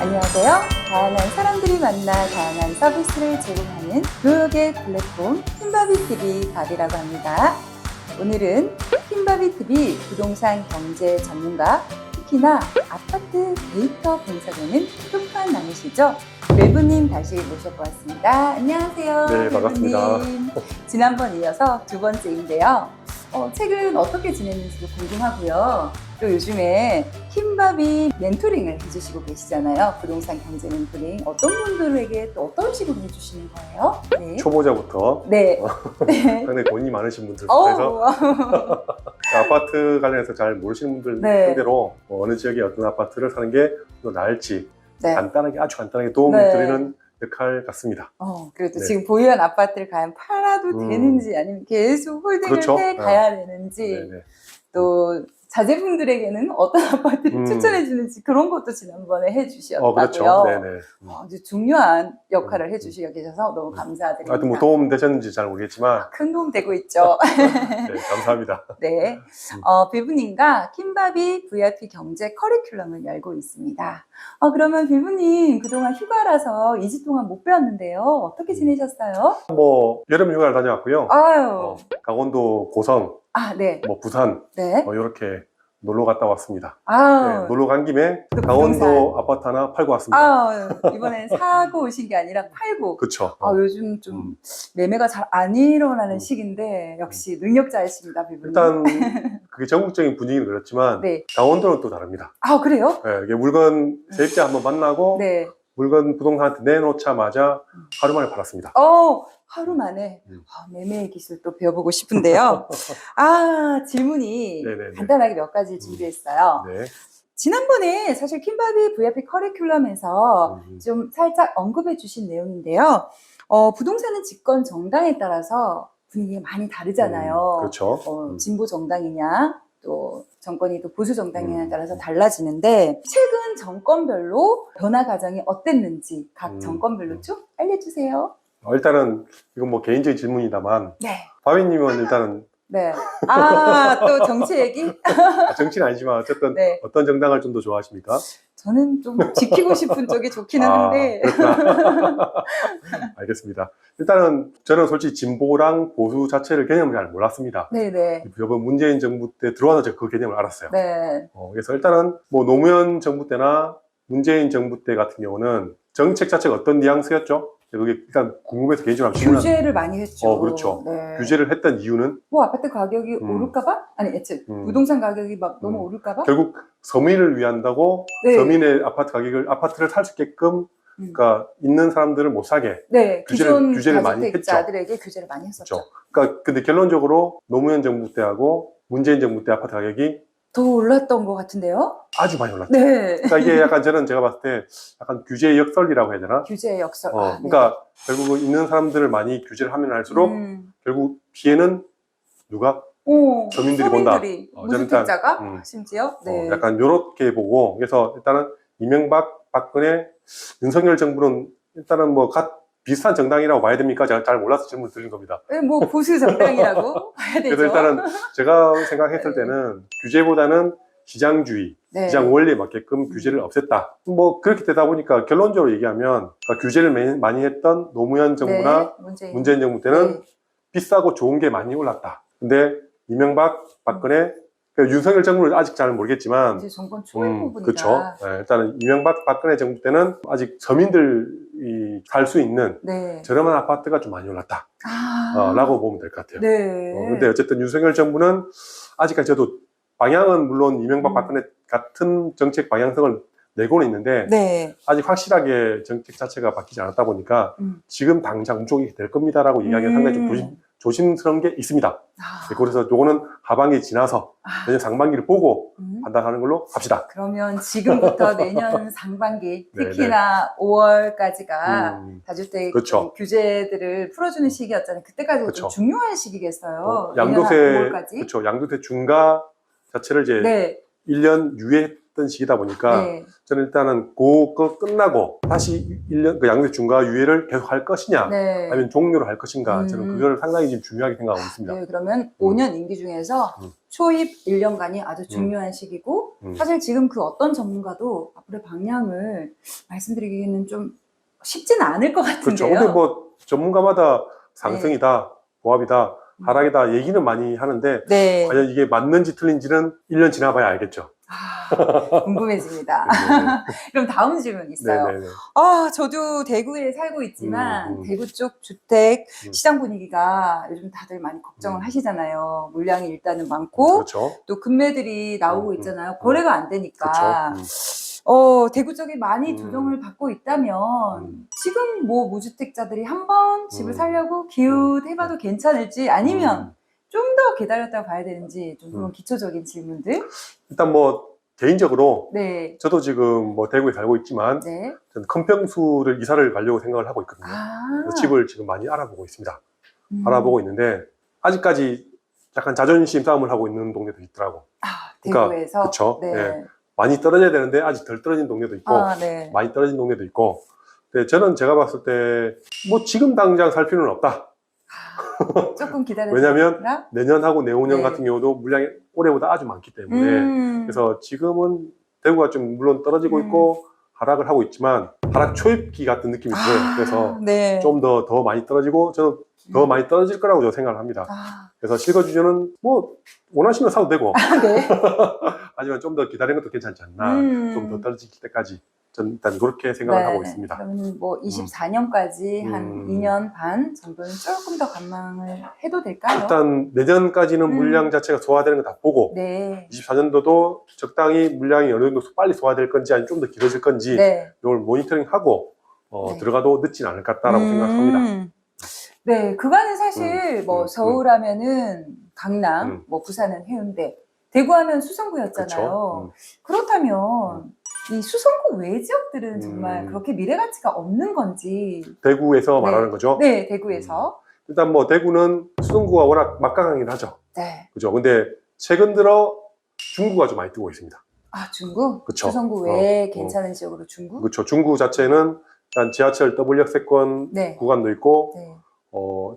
안녕하세요. 다양한 사람들이 만나 다양한 서비스를 제공하는 교육의 플랫폼 킴바비TV 바비라고 합니다. 오늘은 킴바비TV 부동산 경제 전문가, 특히나 아파트 데이터 분석에는 끝판 나누시죠? 외부님 다시 모셔보았습니다. 안녕하세요. 네, 반갑습니다. 외부님. 지난번 이어서 두 번째인데요. 책은 어떻게 지냈는지도 궁금하고요. 또 요즘에 킴바비 멘토링을 해주시고 계시잖아요. 부동산 경제 멘토링. 어떤 분들에게 또 어떤 식으로 해주시는 거예요? 네. 초보자부터 네. 네. 상당히 돈이 많으신 분들부터 해서 아파트 관련해서 잘 모르시는 분들 네. 상대로 어느 지역에 어떤 아파트를 사는 게 더 나을지 네. 아주 간단하게 도움을 네. 드리는 역할 같습니다. 그래도 네. 지금 보유한 아파트를 과연 팔아도 되는지 아니면 계속 홀딩을 그렇죠. 해 가야 되는지 네네. 또 자제분들에게는 어떤 아파트를 추천해 주는지 그런 것도 지난번에 해주셨다고요. 그렇죠. 네네. 아주 중요한 역할을 해주시고 계셔서 너무 감사드립니다. 하여튼 뭐 도움 되셨는지 잘 모르겠지만 큰 도움 되고 있죠. 네, 감사합니다. 네, 빌부님과 킴바비 VIP 경제 커리큘럼을 열고 있습니다. 그러면 빌부님 그동안 휴가라서 2주 동안 못 뵈었는데요. 어떻게 지내셨어요? 뭐 여름 휴가를 다녀왔고요. 아유, 강원도 고성, 네, 뭐 부산 네. 이렇게 놀러 갔다 왔습니다. 아유, 네, 놀러 간 김에 또 강원도 부동산. 아파트 하나 팔고 왔습니다. 아유, 이번엔 사고 오신 게 아니라 팔고. 그렇죠. 요즘 좀 매매가 잘 안 일어나는 시기인데 역시 능력자이십니다, 빌부님. 일단 그게 전국적인 분위기는 그렇지만 네. 강원도는 또 다릅니다. 그래요? 네, 이게 물건 세입자 한번 만나고 네. 물건 부동산한테 내놓자마자 하루 만에 팔았습니다. 하루 만에 매매의 기술 또 배워보고 싶은데요. 질문이 네네네. 간단하게 몇 가지 준비했어요. 네. 지난번에 사실 킴바비 VIP 커리큘럼에서 좀 살짝 언급해 주신 내용인데요. 부동산은 집권 정당에 따라서 분위기가 많이 다르잖아요. 그렇죠. 진보 정당이냐 또 정권이 또 보수 정당이냐에 따라서 달라지는데 최근 정권별로 변화 과정이 어땠는지 각 정권별로 쭉 알려주세요. 일단은 이건 뭐 개인적인 질문이다만 네. 바비님은 일단은 네. 또 정치 얘기? 정치는 아니지만 어쨌든 네. 어떤 정당을 좀 더 좋아하십니까? 저는 좀 지키고 싶은 쪽이 좋기는 한데. 그렇구나. 알겠습니다. 일단은 저는 솔직히 진보랑 보수 자체를 개념을 잘 몰랐습니다. 네네. 이번 문재인 정부 때 들어와서 제가 그 개념을 알았어요. 네. 그래서 일단은 뭐 노무현 정부 때나 문재인 정부 때 같은 경우는 정책 자체가 어떤 뉘앙스였죠? 그게 일단 궁금해서 개인적으로 한번 규제를 많이 했죠. 그렇죠. 네. 규제를 했던 이유는 뭐 아파트 가격이 오를까봐? 아니, 부동산 가격이 막 너무 오를까봐? 결국 서민을 위한다고 네. 서민의 아파트를 살 수 있게끔 그러니까 있는 사람들을 못 사게 네, 규제를 많이 했죠. 자들에게 규제를 많이 했었죠. 그렇죠. 그러니까 근데 결론적으로 노무현 정부 때하고 문재인 정부 때 아파트 가격이 더 올랐던 것 같은데요? 아주 많이 올랐죠. 네. 그러니까 이게 약간 제가 봤을 때 약간 규제의 역설이라고 해야 되나? 규제의 역설. 그러니까 결국은 있는 사람들을 많이 규제를 하면 할수록 결국 피해는 누가? 서민들이 본다. 무주택자가 심지어. 네. 약간 요렇게 보고 그래서 일단은 이명박, 박근혜, 윤석열 정부는 일단은 뭐 비슷한 정당이라고 봐야 됩니까? 제가 잘 몰라서 질문을 드린 겁니다. 네, 뭐 보수 정당이라고 봐야 되죠. 그래서 일단은 제가 생각했을 때는 규제보다는 시장주의, 네. 시장 원리에 맞게끔 규제를 없앴다. 뭐 그렇게 되다 보니까 결론적으로 얘기하면 그러니까 규제를 많이 했던 노무현 정부나 문재인 정부 때는 비싸고 좋은 게 많이 올랐다. 근데 이명박, 박근혜, 그러니까 윤석열 정부는 아직 잘 모르겠지만 이제 정권 초기 부분이다. 그렇죠. 네, 일단은 이명박, 박근혜 정부 때는 아직 서민들이 살 수 있는 저렴한 아파트가 좀 많이 올랐다. 라고 보면 될 것 같아요. 네. 근데 어쨌든 윤석열 정부는 아직까지 저도 방향은 물론 이명박, 박근혜 같은 정책 방향성을 내고는 있는데 아직 확실하게 정책 자체가 바뀌지 않았다 보니까 지금 당장 운쪽이 될 겁니다라고 이야기가 상당히 좀 조심스러운 게 있습니다. 그래서 요거는 하반기 지나서 내년 상반기를 보고 판단하는 걸로 합시다. 그러면 지금부터 내년 상반기 특히나 5월까지가 다주택 그렇죠. 규제들을 풀어주는 시기였잖아요. 그때까지가 좀 중요한 시기겠어요. 양도세 그렇죠. 양도세 중과 자체를 이제 1년 유예했던 시기다 보니까 저는 일단은 그거 끝나고 다시 1년 그 양도세 중과 유예를 계속 할 것이냐 아니면 종료를 할 것인가 저는 그걸 상당히 지금 중요하게 생각하고 있습니다. 그러면 5년 임기 중에서 초입 1년간이 아주 중요한 시기고 사실 지금 그 어떤 전문가도 앞으로의 방향을 말씀드리기는 좀 쉽지는 않을 것 같은데요. 그렇죠. 근데 뭐 전문가마다 상승이다, 보합이다, 하락이다 얘기는 많이 하는데 과연 이게 맞는지 틀린지는 1년 지나봐야 알겠죠. 궁금해집니다. 그럼 다음 질문 있어요. 저도 대구에 살고 있지만 대구 쪽 주택 시장 분위기가 요즘 다들 많이 걱정을 하시잖아요. 물량이 일단은 많고 또 금매들이 나오고 있잖아요. 거래가 안 되니까. 대구 쪽이 많이 조정을 받고 있다면 지금 뭐 무주택자들이 한번 집을 살려고 기웃해봐도 괜찮을지 아니면 좀 더 기다렸다가 봐야 되는지 좀 그런 기초적인 질문들. 일단 뭐 개인적으로 저도 지금 뭐 대구에 살고 있지만 저는 큰 평수를 이사를 가려고 생각을 하고 있거든요. 그래서 집을 지금 많이 알아보고 있습니다. 알아보고 있는데 아직까지 약간 자존심 싸움을 하고 있는 동네도 있더라고. 대구에서? 그렇죠. 많이 떨어져야 되는데 아직 덜 떨어진 동네도 있고 많이 떨어진 동네도 있고. 근데 저는 제가 봤을 때 뭐 지금 당장 살 필요는 없다. 조금 기다려야 왜냐면 내년하고 내후년 같은 경우도 물량이 올해보다 아주 많기 때문에 그래서 지금은 대구가 좀 물론 떨어지고 있고 하락을 하고 있지만 하락 초입기 같은 느낌이 들어요. 그래서 좀 더 많이 떨어지고 저는 더 많이 떨어질 거라고 저는 생각을 합니다. 그래서 실거주주는 뭐 원하시면 사도 되고 하지만 좀 더 기다리는 것도 괜찮지 않나. 좀 더 떨어질 때까지 저는 일단 그렇게 생각을 하고 있습니다. 그러면 뭐 24년까지 한 2년 반 정도는 조금 더 관망을 해도 될까요? 일단 내년까지는 물량 자체가 소화되는 거 다 보고 24년도도 적당히 물량이 어느 정도 빨리 소화될 건지 아니면 좀 더 길어질 건지 이걸 모니터링하고 들어가도 늦진 않을 것 같다라고 생각합니다. 그거는 사실 뭐 서울 하면은 강남, 뭐 부산은 해운대, 대구 하면 수성구였잖아요. 그렇다면 이 수성구 외 지역들은 정말 그렇게 미래 가치가 없는 건지. 대구에서 말하는 거죠? 네, 대구에서. 일단 뭐 대구는 수성구가 워낙 막강하긴 하죠. 그죠? 근데 최근 들어 중구가 좀 많이 뜨고 있습니다. 중구? 그쵸. 수성구 외에 괜찮은 지역으로 중구? 그렇죠. 중구 자체는 일단 지하철 W역세권 구간도 있고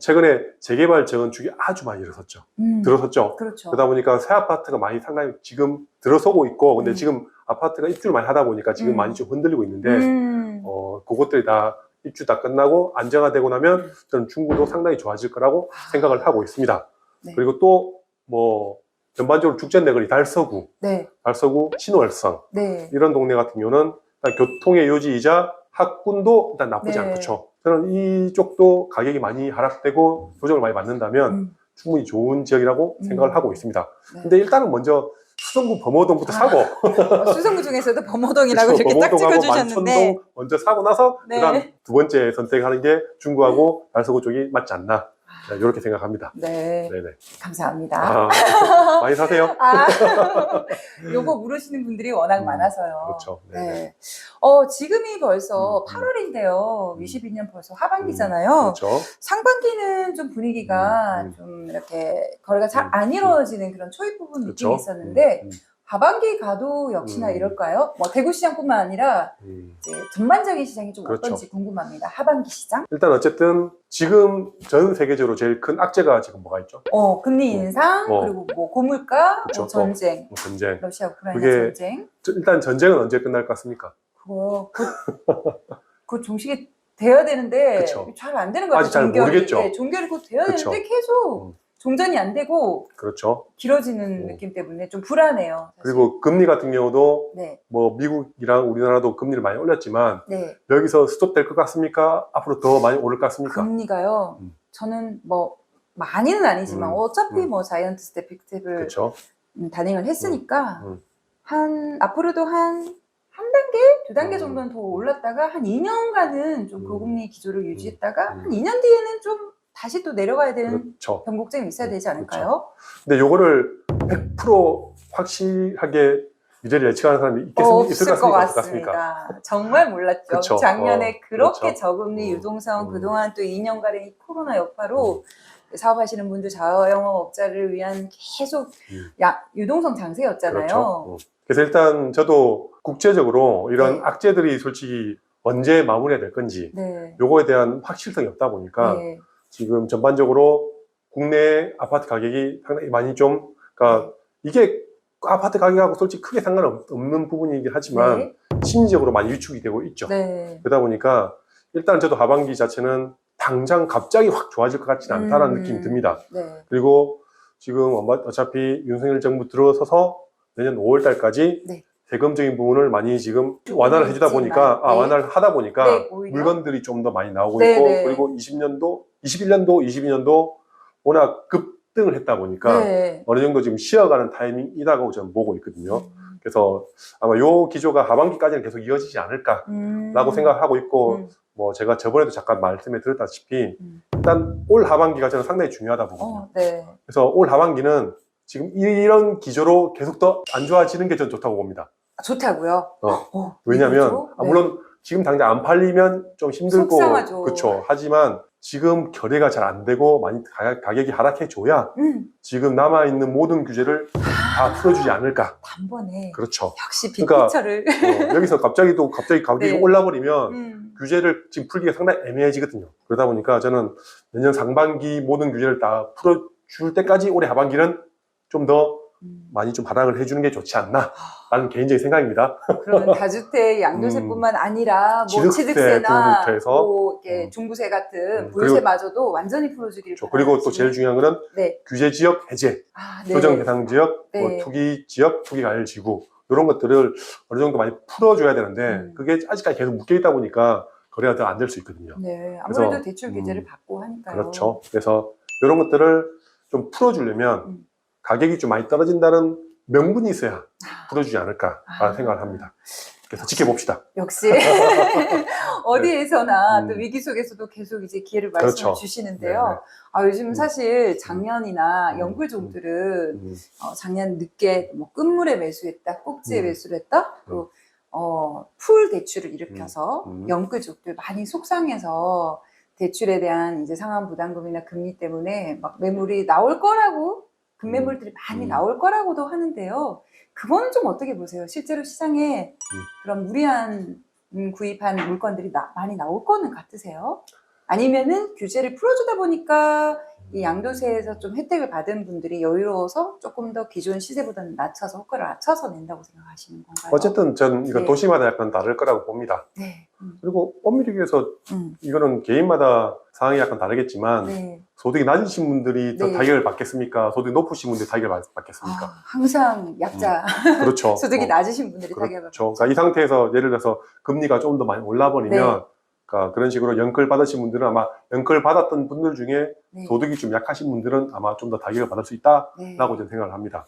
최근에 재개발 재건축이 아주 많이 들어섰죠. 그러다 보니까 새 아파트가 많이 상당히 지금 들어서고 있고 근데 지금 아파트가 입주를 많이 하다 보니까 지금 많이 좀 흔들리고 있는데 그것들이 다 입주 다 끝나고 안정화되고 나면 저는 중구도 상당히 좋아질 거라고 생각을 하고 있습니다. 그리고 또 뭐 전반적으로 죽전내거리 달서구, 달서구, 신월성 이런 동네 같은 경우는 일단 교통의 요지이자 학군도 일단 나쁘지 않죠. 저는 이쪽도 가격이 많이 하락되고 조정을 많이 받는다면 충분히 좋은 지역이라고 생각을 하고 있습니다. 근데 일단은 먼저 수성구 범어동부터 사고 수성구 중에서도 범어동이라고 이렇게 딱 찍어주셨는데 만천동 먼저 사고 나서 그다음 두 번째 선택하는 게 중구하고 달서구 쪽이 맞지 않나 이렇게 생각합니다. 감사합니다. 많이 사세요. 요거 물으시는 분들이 워낙 많아서요. 그렇죠. 지금이 벌써 8월인데요. 22년 벌써 하반기잖아요. 상반기는 좀 분위기가 좀 이렇게 거래가 잘 안 이루어지는 그런 초입 부분 느낌이 있었는데 하반기 가도 역시나 이럴까요? 뭐 대구시장뿐만 아니라 이제 전반적인 시장이 좀 어떤지 궁금합니다. 하반기 시장? 일단 어쨌든 지금 전 세계적으로 제일 큰 악재가 지금 뭐가 있죠? 금리 인상, 그리고 뭐 고물가, 뭐 전쟁, 러시아 우크라이나 전쟁. 일단 전쟁은 언제 끝날 것 같습니까? 그 종식이 돼야 되는데 잘 안 되는 것 같아요. 아직 잘 모르겠죠. 종결이 곧 돼야 되는데 계속 종전이 안 되고 길어지는 느낌 때문에 좀 불안해요. 사실. 그리고 금리 같은 경우도 뭐 미국이랑 우리나라도 금리를 많이 올렸지만 여기서 스톱될 것 같습니까? 앞으로 더 많이 오를 것 같습니까? 금리가요. 저는 뭐 많이는 아니지만 어차피 뭐 자이언트 스텝, 빅스텝을 단행을 했으니까 앞으로도 한 단계, 두 단계 정도는 더 올랐다가 한 2년간은 좀 고금리 기조를 유지했다가 한 2년 뒤에는 좀 다시 또 내려가야 되는 변곡점이 있어야 되지 않을까요? 근데 요거를 100% 확실하게 미래를 예측하는 사람이 있을 것 같습니까? 정말 몰랐죠. 작년에 그렇게 저금리 유동성 그동안 또 2년간의 코로나 여파로 사업하시는 분들 자영업자를 위한 계속 유동성 장세였잖아요. 그래서 일단 저도 국제적으로 이런 악재들이 솔직히 언제 마무리가 될 건지 요거에 대한 확실성이 없다 보니까 지금 전반적으로 국내 아파트 가격이 상당히 많이 좀 그러니까 이게 아파트 가격하고 솔직히 크게 상관없는 부분이긴 하지만 네. 심리적으로 많이 위축이 되고 있죠. 네. 그러다 보니까 일단 저도 하반기 자체는 당장 갑자기 확 좋아질 것 같지는 않다는 느낌이 듭니다. 네. 그리고 지금 어차피 윤석열 정부 들어서서 내년 5월 달까지 네. 세금적인 부분을 많이 지금 완화를 해주다 보니까, 네. 완화를 하다 보니까 네, 물건들이 좀 더 많이 나오고 네, 있고, 네. 그리고 21년도, 22년도 워낙 급등을 했다 보니까 네. 어느 정도 지금 쉬어가는 타이밍이라고 저는 보고 있거든요. 그래서 아마 요 기조가 하반기까지는 계속 이어지지 않을까라고 생각하고 있고, 뭐 제가 저번에도 잠깐 말씀에 드렸다시피 일단 올 하반기가 저는 상당히 중요하다 보거든요. 네. 그래서 올 하반기는 지금 이런 기조로 계속 더 안 좋아지는 게 저는 좋다고 봅니다. 좋다고요? 왜냐하면 물론 지금 당장 안 팔리면 좀 힘들고 속상하죠. 그렇죠. 하지만 지금 거래가 잘 안 되고 많이 가격이 하락해줘야 지금 남아있는 모든 규제를 다 풀어주지 않을까. 단번에. 그렇죠. 역시 빅피처를. 그러니까, 여기서 갑자기 가격이 네. 올라버리면 규제를 지금 풀기가 상당히 애매해지거든요. 그러다 보니까 저는 내년 상반기 모든 규제를 다 풀어줄 때까지 올해 하반기는 좀 더 많이 좀 하락을 해주는 게 좋지 않나 라는 개인적인 생각입니다. 그러면 다주택, 양도세뿐만 아니라 뭐 취득세나 뭐 이렇게 종부세 같은 부유세마저도 완전히 풀어주기를 바랍니다. 그리고 또 제일 중요한 거는 규제 지역 해제, 조정 대상 지역, 뭐 투기 지역, 투기 과열 지구 이런 것들을 어느 정도 많이 풀어줘야 되는데 그게 아직까지 계속 묶여 있다 보니까 거래가 더 안 될 수 있거든요. 네, 아무래도 그래서, 대출 규제를 받고 하니까요. 그렇죠. 그래서 이런 것들을 좀 풀어주려면 가격이 좀 많이 떨어진다는 명분이 있어야 풀어주지 않을까라는 생각을 합니다. 그래서 지켜봅시다. 역시 어디에서나 또 위기 속에서도 계속 이제 기회를 말씀해 주시는데요. 요즘 사실 작년이나 연끌종들은 작년 늦게 뭐 끝물에 매수했다, 꼭지에 매수를 했다, 또 풀 대출을 일으켜서 연끌족들 많이 속상해서 대출에 대한 이제 상환 부담금이나 금리 때문에 막 매물이 나올 거라고 급매물들이 많이 나올 거라고도 하는데요. 그거는 좀 어떻게 보세요? 실제로 시장에 그런 무리한 구입한 물건들이 많이 나올 거는 같으세요? 아니면은 규제를 풀어주다 보니까 이 양도세에서 좀 혜택을 받은 분들이 여유로워서 조금 더 기존 시세보다는 낮춰서 호가를 낮춰서 낸다고 생각하시는 건가요? 어쨌든 전 이거 도시마다 약간 다를 거라고 봅니다. 그리고 엄밀히 얘기해서 이거는 개인마다 상황이 약간 다르겠지만 소득이 낮으신 분들이 더 타격을 받겠습니까? 소득이 높으신 분들이 타격을 받겠습니까? 항상 약자. 그렇죠. 소득이 낮으신 분들이 타격을 받죠. 그러니까 이 상태에서 예를 들어서 금리가 좀 더 많이 올라버리면 그러니까 그런 식으로 연끌 받으신 분들은 아마 연끌 받았던 분들 중에 소득이 좀 약하신 분들은 아마 좀 더 타격을 받을 수 있다라고 저는 생각을 합니다.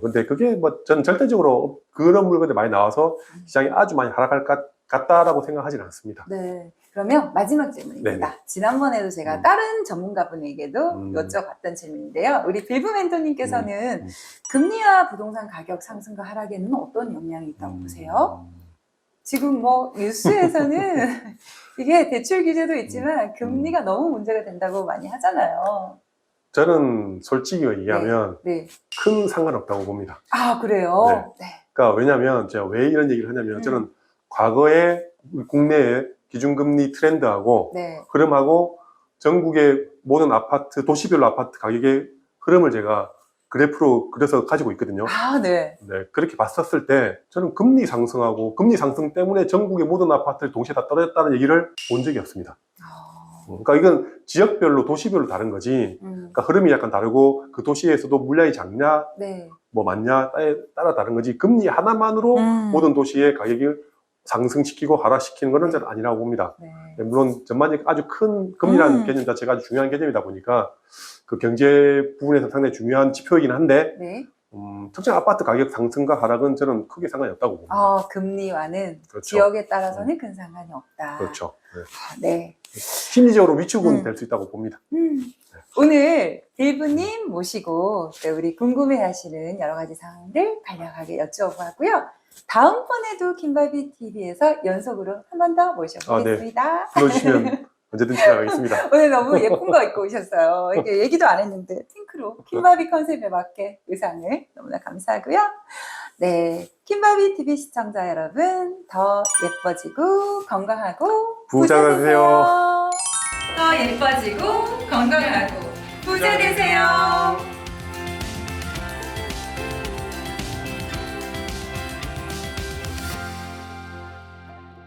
근데 그게 뭐 전 절대적으로 그런 물건들이 많이 나와서 시장이 아주 많이 하락할 것 같다라고 생각하지는 않습니다. 네. 그러면 마지막 질문입니다. 지난번에도 제가 다른 전문가분에게도 여쭤봤던 질문인데요. 우리 빌브 멘토님께서는 금리와 부동산 가격 상승과 하락에는 어떤 영향이 있다고 보세요? 지금 뭐 뉴스에서는 이게 대출 규제도 있지만 금리가 너무 문제가 된다고 많이 하잖아요. 저는 솔직히 얘기하면 큰 상관없다고 봅니다. 아, 그래요? 그러니까 왜냐하면 제가 왜 이런 얘기를 하냐면 저는 과거에 국내의 기준금리 트렌드하고 흐름하고 전국의 모든 아파트, 도시별로 아파트 가격의 흐름을 제가 그래프로 그려서 가지고 있거든요. 그렇게 봤었을 때 저는 금리 상승하고 금리 상승 때문에 전국의 모든 아파트를 동시에 다 떨어졌다는 얘기를 본 적이 없습니다. 그러니까 이건 지역별로 도시별로 다른 거지. 그러니까 흐름이 약간 다르고 그 도시에서도 물량이 작냐 뭐 많냐에 따라 다른 거지. 금리 하나만으로 모든 도시의 가격을 상승시키고 하락시키는 것은 저는 아니라고 봅니다. 물론 전반적으로 아주 큰 금리라는 개념 자체가 아주 중요한 개념이다 보니까 그 경제 부분에서 상당히 중요한 지표이긴 한데 특정 아파트 가격 상승과 하락은 저는 크게 상관이 없다고 봅니다. 금리와는 지역에 따라서는 큰 상관이 없다. 그렇죠. 심리적으로 위축은 될 수 있다고 봅니다. 오늘 빌브님 모시고 우리 궁금해하시는 여러 가지 사항들 간략하게 여쭤보고요. 다음번에도 김바비 TV에서 연속으로 한 번 더 모셔보겠습니다. 불러주시면 언제든지 나가겠습니다. 오늘 너무 예쁜 거 입고 오셨어요. 이게 얘기도 안 했는데 핑크로 김바비 컨셉에 맞게 의상을 너무나 감사하고요. 김바비 TV 시청자 여러분 더 예뻐지고 건강하고 부자 되세요. 더 예뻐지고 건강하고 부자 되세요.